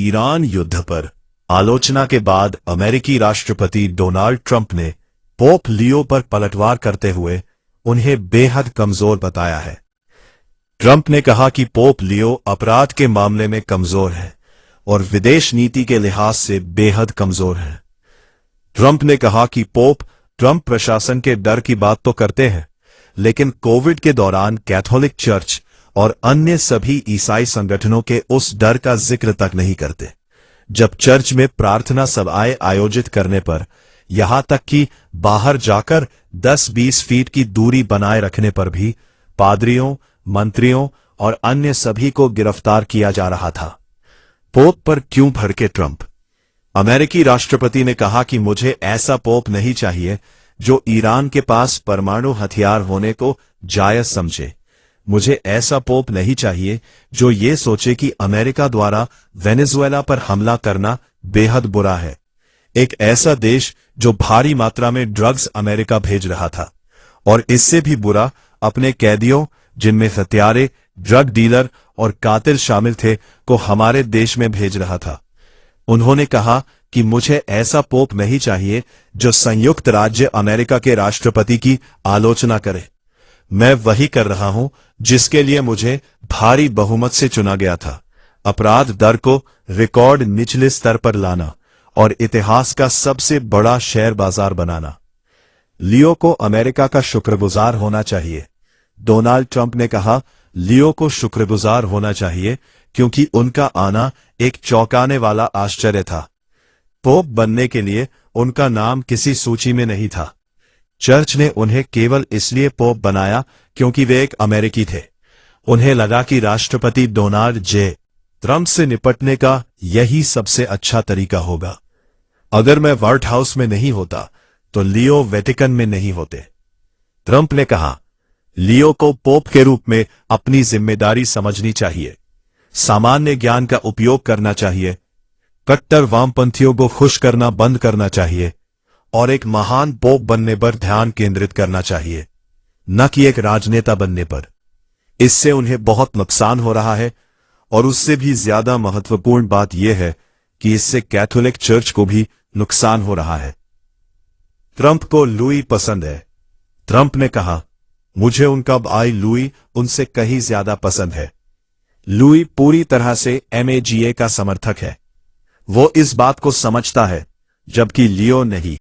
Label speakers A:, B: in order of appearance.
A: Iran युद्ध पर आलोचना के बाद अमेरिकी राष्ट्रपति डोनाल्ड ट्रंप ने पोप लियो पर पलटवार करते हुए उन्हें बेहद कमजोर बताया है। ट्रंप ने कहा कि पोप लियो अपराध के मामले में कमजोर है और विदेश नीति के लिहाज से बेहद कमजोर है। ट्रंप ने कहा कि पोप ट्रंप प्रशासन के डर की बात तो करते हैं, लेकिन कोविड के दौरान कैथोलिक चर्च और अन्य सभी ईसाई संगठनों के उस डर का जिक्र तक नहीं करते। जब चर्च में प्रार्थना सभाएं आयोजित करने पर, यहां तक कि बाहर जाकर 10-20 फीट की दूरी बनाए रखने पर भी पादरियों, मंत्रियों और अन्य सभी को गिरफ्तार किया जा रहा था। पोप पर क्यों भड़के ट्रंप? अमेरिकी राष्ट्रपति ने कहा कि मुझे ऐसा पोप नहीं चाहिए जो ईरान के पास परमाणु हथियार होने को जायज समझे। मुझे ऐसा पोप नहीं चाहिए जो ये सोचे कि अमेरिका द्वारा वेनेजुएला पर हमला करना बेहद बुरा है, एक ऐसा देश जो भारी मात्रा में ड्रग्स अमेरिका भेज रहा था, और इससे भी बुरा अपने कैदियों, जिनमें हत्यारे, ड्रग डीलर और कातिल शामिल थे, को हमारे देश में भेज रहा था। उन्होंने कहा कि मुझे ऐसा पोप नहीं चाहिए जो संयुक्त राज्य अमेरिका के राष्ट्रपति की आलोचना करे। मैं वही कर रहा हूं जिसके लिए मुझे भारी बहुमत से चुना गया था, अपराध दर को रिकॉर्ड निचले स्तर पर लाना और इतिहास का सबसे बड़ा शेयर बाजार बनाना। लियो को अमेरिका का शुक्रगुजार होना चाहिए। डोनाल्ड ट्रंप ने कहा, लियो को शुक्रगुजार होना चाहिए क्योंकि उनका आना एक चौंकाने वाला आश्चर्य था। पोप बनने के लिए उनका नाम किसी सूची में नहीं था। चर्च ने उन्हें केवल इसलिए पोप बनाया क्योंकि वे एक अमेरिकी थे। उन्हें लगा कि राष्ट्रपति डोनाल्ड जे. ट्रंप से निपटने का यही सबसे अच्छा तरीका होगा। अगर मैं व्हाइट हाउस में नहीं होता तो लियो वेटिकन में नहीं होते। ट्रंप ने कहा, लियो को पोप के रूप में अपनी जिम्मेदारी समझनी चाहिए, सामान्य ज्ञान का उपयोग करना चाहिए, कट्टर वामपंथियों को खुश करना बंद करना चाहिए और एक महान पोप बनने पर ध्यान केंद्रित करना चाहिए, न कि एक राजनेता बनने पर। इससे उन्हें बहुत नुकसान हो रहा है, और उससे भी ज्यादा महत्वपूर्ण बात यह है कि इससे कैथोलिक चर्च को भी नुकसान हो रहा है। ट्रंप को लुई पसंद है। ट्रंप ने कहा, मुझे उनका भाई लुई उनसे कहीं ज्यादा पसंद है। लुई पूरी तरह से MAGA का समर्थक है। वो इस बात को समझता है, जबकि लियो नहीं।